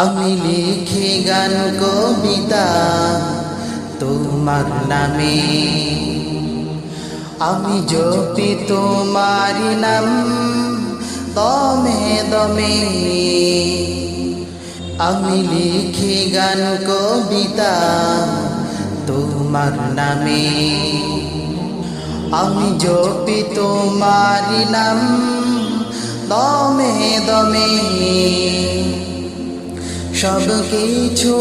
আমি লিখি গান কবিতা তোমার নামে, আমি জপি তোমারি নাম দমে দমে। আমি লিখি গান কবিতা তোমার নামে, আমি জপি তোমারি নাম দমে দমে। সব কিছু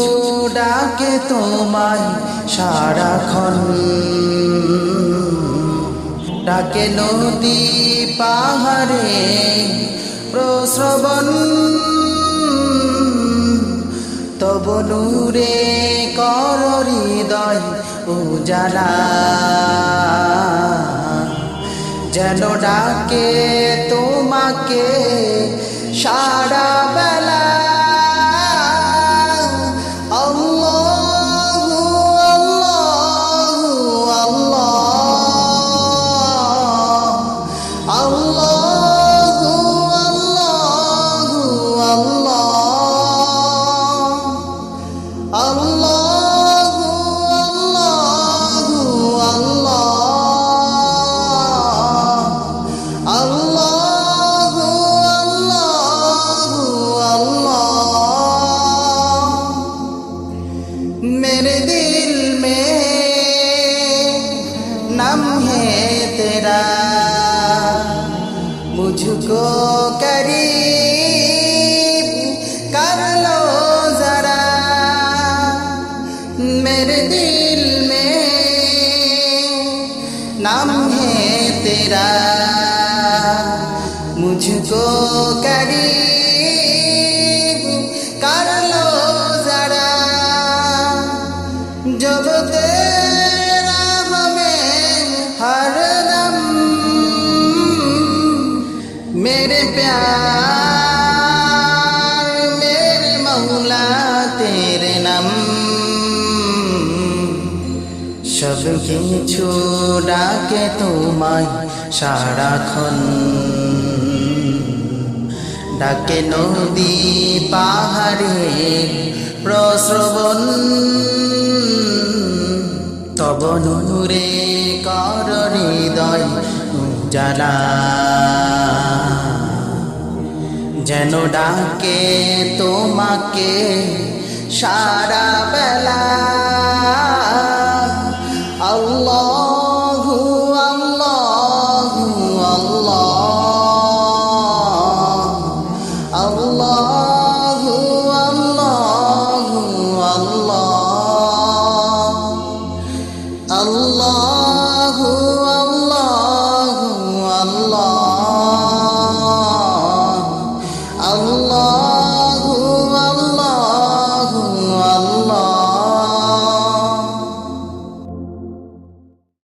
ডাকে তোমায় সারাক্ষণ, ডাকে নদী পাহাড়ে প্রশ্রবণ। তব নূরে কর হৃদয় উজালা, যেন ডাকে তোমাকে সারা বেলা। मेरे दिल में नाम है तेरा, मुझको करीब कर लो जरा। मेरे दिल में नाम है तेरा, मुझको करीब कर लो जरा। जब तेरा हमें हर दम मेरे प्यार मेरे मौला तेरे नाम। सब কিছু ডাকে তোমায় সারাক্ষণ, ডাকে নদী পাহাড়ে প্রশ্রবণ। তব নূরে কর হৃদয় উজালা, যেন ডাকে তোমাকে সারা বেলা।